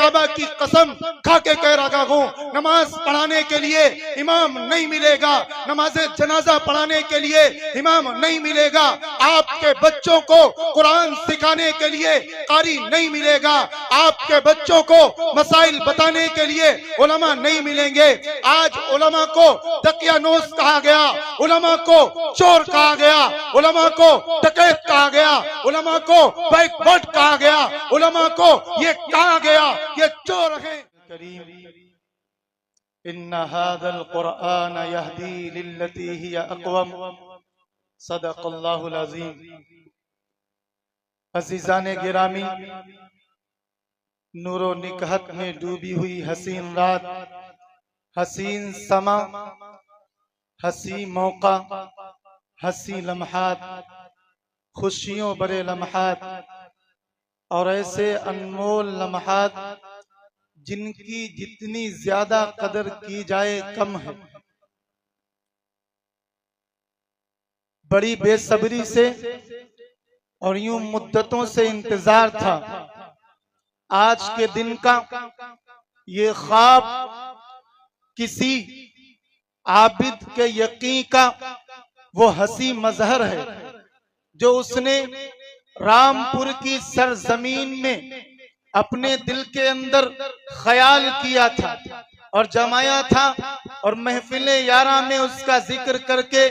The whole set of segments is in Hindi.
काबा की कसम खा के कह रहा हूँ, नमाज पढ़ाने के लिए इमाम नहीं मिलेगा, नमाज जनाजा पढ़ाने के लिए इमाम नहीं मिलेगा, आपके बच्चों को कुरान सिखाने के लिए कारी नहीं मिलेगा, आपके बच्चों को मसाइल बताने के लिए उलमा नहीं मिलेंगे। आज उलमा को दकियानूस कहा गया, उलमा को चोर कहा गया, उलमा को डकैत कहा गया, उलमा को बैकवर्ड कहा गया, उलमा को ये कहा गया ये चोर है। इन्ना हादल कुरआन यहदी लिल्लती हिया अक़वम, सदक़ल्लाहुल अज़ीम। अज़ीज़ाने गिरामी, नूरो निकहत में डूबी हुई हसीन रात, हसीन समा, हसी मौका, हसी लम्हात, खुशियों भरे लम्हात और ऐसे अनमोल लम्हात जिनकी जितनी ज्यादा कदर की जाए कम है। बड़ी बेसब्री से और यूं मुद्दतों से इंतजार था आज के दिन का। ये ख्वाब किसी आबिद के यकीन का वो हंसी मजहर है जो उसने रामपुर की सरजमीन में अपने दिल के अंदर ख्याल किया था और जमाया था और महफिले यारा में उसका जिक्र करके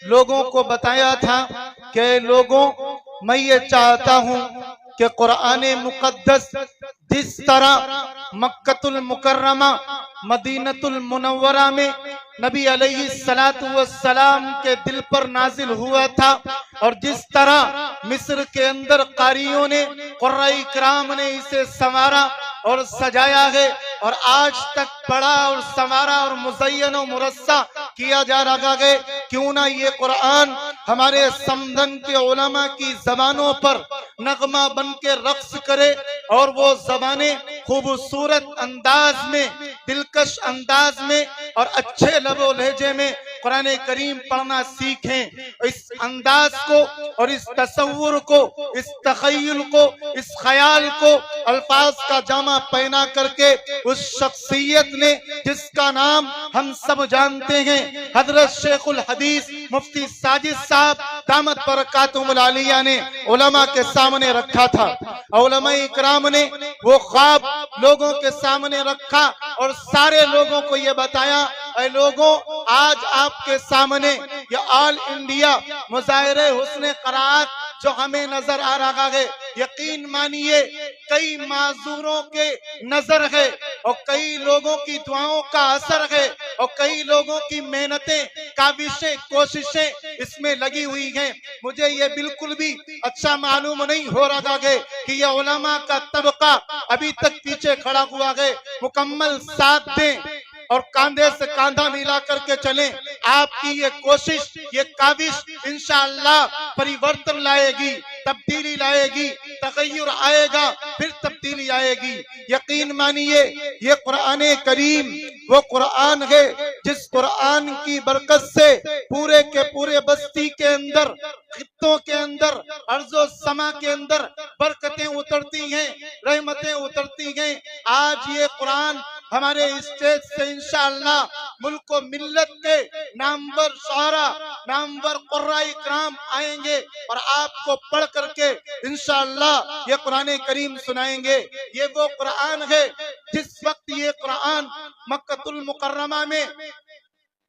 लोगों को बताया था कि लोगों, मैं ये चाहता हूं कि कुरान मुकद्दस जिस तरह मक्कतुल मुकर्रमा मदीनतुल मुनव्वरा में नबी अलैहि सलातु वस्सलाम के दिल पर नाजिल हुआ था और जिस तरह मिस्र के अंदर कारियों ने कुर्राए इकराम ने इसे संवारा और सजाया है और आज तक पढ़ा और संवारा और मुज़य्यन और मुरस्सा किया जा रहा है, क्यों ना ये कुरान हमारे समदन के उलमा की जबानों पर नगमा बन के रक्स करे और वो जबाने खूबसूरत अंदाज में, दिलकश अंदाज में और अच्छे लबो लहजे में कुरान करीम पढ़ना सीखें। इस अंदाज को और इस तसव्वुर को, इस तखय्युल को, इस ख्याल को अल्फाज का जामा पहना करके उस शख्सियत ने जिसका नाम हम सब जानते हैं, हजरत शेखुल हदीस मुफ्ती साजिद साहब दामत बरकातुहुल आलिया ने उलमा के सामने रखा था। उलमा इकराम ने वो ख्वाब लोगों के सामने रखा और सारे लोगों को ये बताया, ऐ लोगों, आज आपके सामने ये ऑल इंडिया मुजाहिरे हुस्ने क़राअत जो हमें नजर आ रहा है, यकीन मानिए कई माजूरों के नजर है और कई लोगों की दुआओं का असर है और कई लोगों की मेहनतें, काविशें, कोशिशें इसमें लगी हुई हैं। मुझे ये बिल्कुल भी अच्छा मालूम नहीं हो रहा है कि ये उलमा का तबका अभी तक पीछे खड़ा हुआ है। मुकम्मल साथ दें और कांधे से कांधा मिला करके चलें। आपकी ये कोशिश, ये काविश इंशाअल्लाह परिवर्तन लाएगी, तब्दीली लाएगी, तगय्युर आएगा, फिर तब्दीली आएगी। यकीन मानिए ये कुरान करीम वो कुरान है जिस कुरान की बरकत से पूरे के पूरे बस्ती के अंदर, खित्तों के अंदर, अर्ज़ो समा के अंदर बरकतें उतरती हैं, रहमतें उतरती हैं। आज ये कुरान हमारे स्टेज से इंशाअल्लाह मुल्क व मिल्लत के नामवर शुआरा, नामवर कुर्राए इकराम आएंगे और आपको पढ़ करके इंशाअल्लाह ये कुरान करीम सुनाएंगे। ये वो कुरान है जिस वक्त ये कुरान मक्कतुल मुकर्रमा में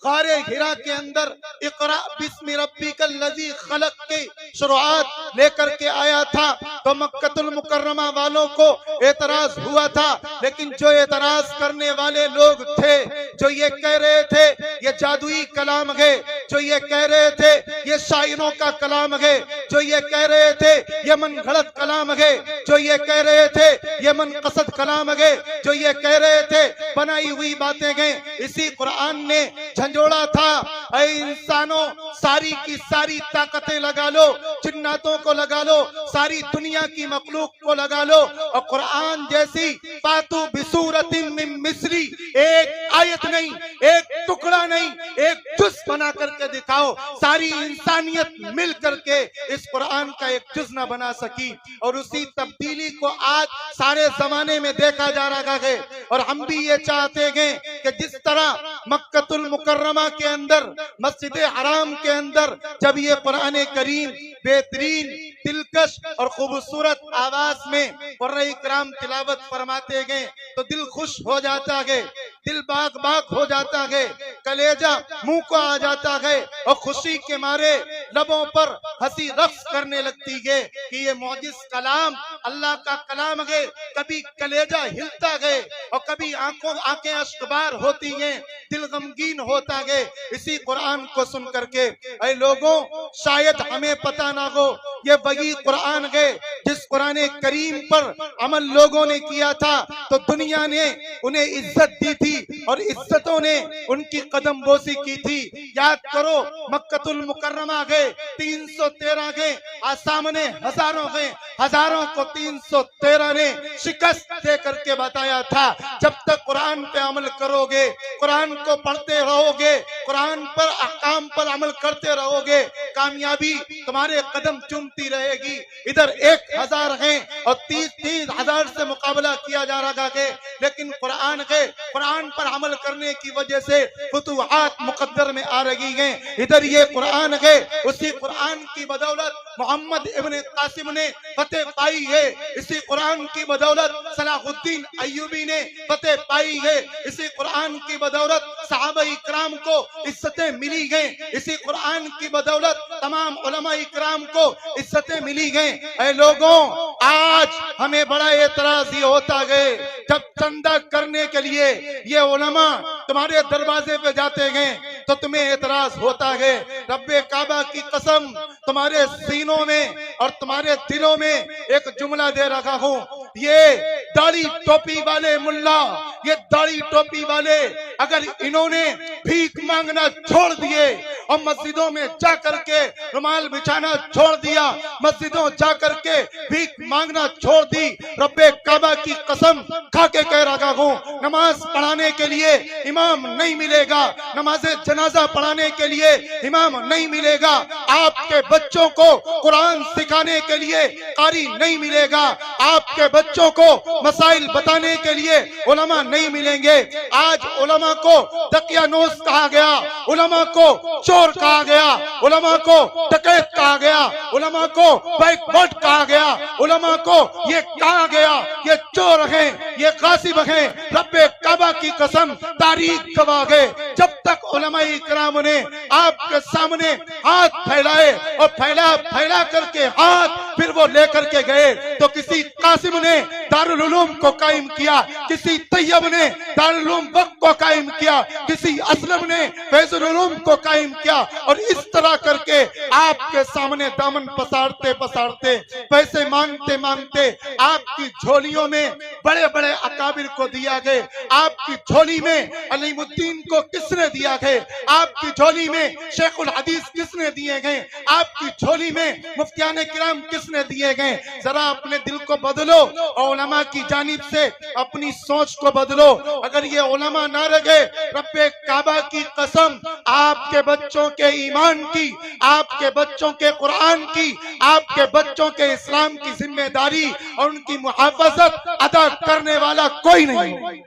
गारे हिरा के अंदर इक़रा बिस्मि रब्बिकल लज़ी खलक की शुरुआत लेकर के आया था तो मक्कतुल मुकर्रमा वालों को एतराज हुआ था, लेकिन जो एतराज करने वाले लोग थे, जो ये कह रहे थे ये जादुई कलाम है, जो ये कह रहे थे ये शायरों का कलाम है, जो ये कह रहे थे ये मन गढ़ंत कलाम है, जो ये कह रहे थे ये मन कसद कलाम है, जो ये कह रहे थे बनाई हुई बातें हैं, इसी कुरान ने झंझोड़ा था। ऐ इंसानों, सारी की सारी ताकतें लगा लो, जिन्नातों को लगा लो, सारी दुनिया की मखलूक को लगा लो और कुरान जैसी फातू बिसूरतिन मिन मिस्री, एक आयत नहीं, एक टुकड़ा नहीं, एक जुज बना करके दिखाओ। सारी इंसानियत मिल करके इस कुरान का एक जुज ना बना सकी, और उसी तब्दीली को आज सारे जमाने में देखा जा रहा है। और हम भी ये चाहते हैं कि जिस तरह मक्कतुल मुकर्रमा के अंदर, मस्जिद हराम के अंदर जब ये कुरान करीम बेहतरीन, दिलकश और खूबसूरत आवाज में कुरान इकराम तिलावत फरमाते गए तो दिल खुश हो जाता है, दिल बाग बाग हो जाता है, कलेजा मुंह को आ जाता है, और खुशी के मारे लबों पर हंसी रक्स करने लगती है कि ये मौजिज कलाम अल्लाह का कलाम है। कभी कलेजा हिलता है और कभी आंखें अश्कबार होती हैं, दिल गमगीन होता है इसी कुरान को सुन करके। ऐ लोगों, शायद हमें पता ना हो ये वही कुरान है जिस कुरान करीम पर अमल लोगों ने किया था तो दुनिया ने उन्हें इज्जत दी थी और इज्जतों ने उनकी कदम बोसी की थी। याद करो, मक्कतुल मुकर्रमा गए 313 गए, सामने हजारों गए, हजारों को 313 ने शिकस्त दे करके बताया था जब तक कुरान पे अमल करोगे, कुरान को पढ़ते रहोगे, कुरान पर अहकाम पर अमल करते रहोगे, कामयाबी तुम्हारे कदम चूमती रहेगी। इधर 1000 हैं और 30,000 से मुकाबला किया जा रहा है, लेकिन कुरान के कुरान पर अमल करने की वजह से फुतुहात मुकद्दर में आ रही हैं। इधर ये कुरान है, उसी कुरान की बदौलत मोहम्मद इब्न कासिम ने फतेह पाई है, इसी कुरान की बदौलत सलाहुद्दीन अय्यूबी ने फतेह पाई है, इसी कुरान की बदौलत सहाबा इकराम को इज्जतें मिली गई, इसी कुरान की बदौलत तमाम उलमा इकराम को इज्जतें मिली गई। ऐ लोगों, आज हमें बड़ा एतराज ये होता है जब चंदा करने के लिए ये उलमा तुम्हारे दरवाजे पे जाते हैं तो तुम्हें एतराज होता है। रब्बे काबा की कसम, तुम्हारे सीनों में और तुम्हारे दिलों में एक जुमला दे रखा हूँ, ये दाढ़ी टोपी वाले मुल्ला, ये दाढ़ी टोपी वाले अगर इन्होंने भीख मांगना छोड़ दिए और मस्जिदों में जा करके रुमाल बिछाना छोड़ दिया, मस्जिदों जा करके भीख मांगना छोड़ दी, रब्बे काबा की कसम खा के कह रहा हूँ, नमाज पढ़ाने के लिए इमाम नहीं मिलेगा, नमाज जनाजा पढ़ाने के लिए इमाम नहीं मिलेगा, आपके बच्चों को कुरान सिखाने के लिए कारी नहीं मिलेगा, आपके बच्चों को मसाइल बताने के लिए उलमा नहीं मिलेंगे। आज उलमा को दकियानूस कहा गया, उलमा को चोर कहा गया, उलमा को डकैत कहा गया, उलमा को बैकवर्ड कहा गया, उलमा को ये कहा गया ये चोर हैं, ये गासिब हैं। रब्बे काबा की कसम, तारीख गवाह है, जब तक उलमा इकराम ने आपके सामने हाथ फैलाए और फैला करके हाथ फिर वो लेकर के गए तो किसी कासिम ने दारुल उलूम को कायम किया, किसी तैयब ने दारुल उलूम वक्त को कायम किया, किसी असलम ने फैजुल उलूम को कायम किया, और इस तरह करके आपके सामने दामन पसारते पसारते, पैसे मांगते मांगते आपकी झोलियों में बड़े बड़े अकाबिर को दिया गया। आपकी झोली में अलीमुद्दीन को किसने दिया गया? आपकी झोली में शेखुल हदीस किसने दिए गए? आपकी झोली में मुफ्तियाने किराम किसने दिए गए? जरा अपने दिल को बदलो और उलमा की जानिब से अपनी सोच को बदलो। अगर ये उलमा ना रहे, रब्बे काबा की कसम, आपके बच्चों के ईमान की, आपके बच्चों के कुरान की, आपके बच्चों के इस्लाम की जिम्मेदारी और उनकी मुहाफजत अदा करने वाला कोई नहीं।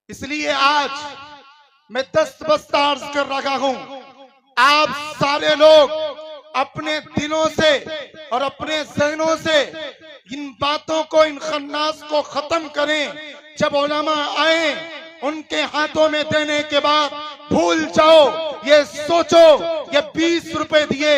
इसलिए आज मैं दस्तबस्ता अर्ज कर रहा हूं, आप सारे लोग अपने दिलों से और अपने ज़हनों से इन बातों को, इन खन्नास को खत्म करें। जब उलमा आए उनके हाथों में देने के बाद भूल जाओ, ये सोचो ये 20 रुपए दिए,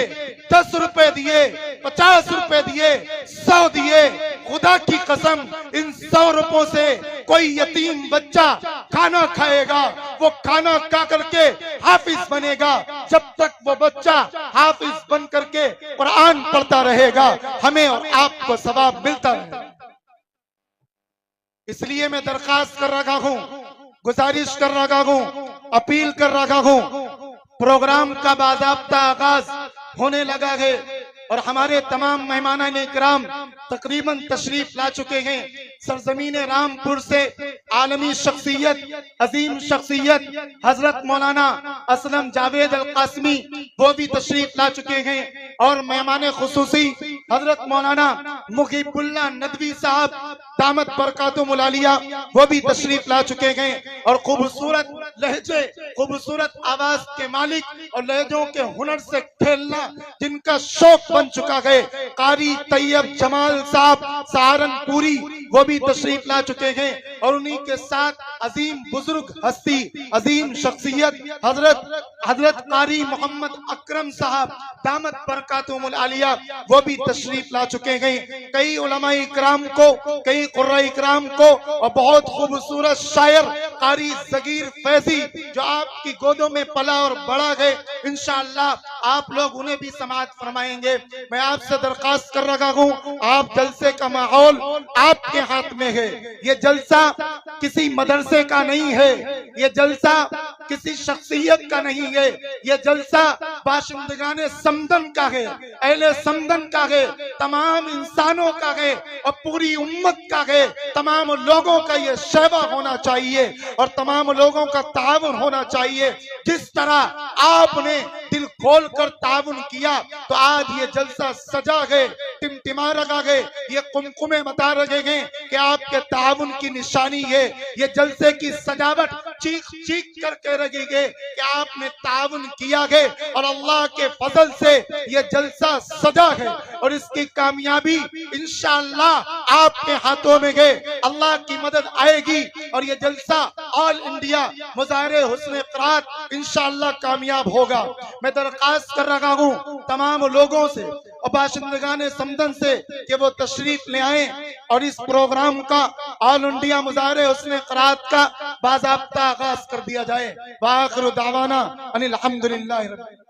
10 रुपए दिए, 50 रुपए दिए, 100 दिए, खुदा की कसम इन 100 रुपयों से कोई यतीम बच्चा खाना खाएगा, वो खाना खा करके हाफिज बनेगा। जब तक वो बच्चा हाफिज बन करके कुरान पढ़ता रहेगा, हमें और आपको सवाब मिलता रहेगा। इसलिए मैं दरखास्त कर रहा हूं, गुजारिश कर रहा हूं, अपील कर रहा हूं, प्रोग्राम का बाज़ाब्ता आगाज होने लगा है और हमारे तमाम मेहमानान इकराम तकरीबन तशरीफ ला चुके हैं। सरजमीन रामपुर से आलमी शख्सियत, अजीम शख्सियत हजरत मौलाना असलम जावेद अल कासमी वो भी तशरीफ ला चुके हैं और मेहमान खुसूसी हजरत मौलाना मुखीबुल्लाह नदवी साहब दामत बरकातुहुल आलिया वो भी तशरीफ ला चुके हैं और खूबसूरत लहजे, खूबसूरत आवाज के मालिक और लहजों के हुनर से खेलना जिनका शौक बन चुका है, कारी तैयब जमाल साहब सहारनपुरी वो भी तशरीफ ला चुके हैं और उन्हीं के साथ अजीम बुजुर्ग हस्ती, अजीम शख्सियत हजरत कारी मोहम्मद अकरम साहब दामत बरकातुहुल आलिया वो भी तशरीफ ला चुके हैं। कई उलमा इकराम को, कई कुर्रा इकराम को और बहुत खूबसूरत शायर कारी जगीर फैजी जो आपकी गोदों में पला और बड़ा है, इंशाअल्लाह आप लोग उन्हें भी समाअत फरमाएंगे। मैं आपसे दरख्वास्त कर रहा हूँ, आप जलसे का माहौल आपके हाथ में है। ये जलसा किसी मदरसे का नहीं है, ये जलसा किसी शख्सियत का नहीं है, ये जलसा बाशिंदगाने समदन का है, अहले समदन का है, तमाम इंसानों का है और पूरी उम्मत का है। तमाम लोगों का ये शैबा होना चाहिए और तमाम लोगों का ताउन होना चाहिए। जिस तरह आपने दिल खोल कर ताउन किया तो आज ये जलसा सजा है, टिमटिमा रखा है, ये कुमकुमे बता रहे हैं कि आपके ताउन की निशानी है। ये जलसे की सजावट चीख चीख करके रखी है कि आपने ताउन किया है और अल्लाह के फजल से ये जलसा सजा है और इसकी कामयाबी इंशाअल्लाह आपके हाथों में है। अल्लाह की मदद आएगी और ये जलसा ऑल इंडिया मुजाहिरे हुस्न क़रात इंशाअल्लाह कामयाब होगा। मैं दरख्वास्त कर रहा हूँ तमाम लोगों से और बाशिंदगाने समदन से कि वो तशरीफ ले आए और इस प्रोग्राम का ऑल इंडिया मुजाहिरे हुस्न क़रात का बाज़ाब्ता आगाज कर दिया जाए। वाखिरु दावाना अनिल हम्दुलिल्लाहि रब्बिल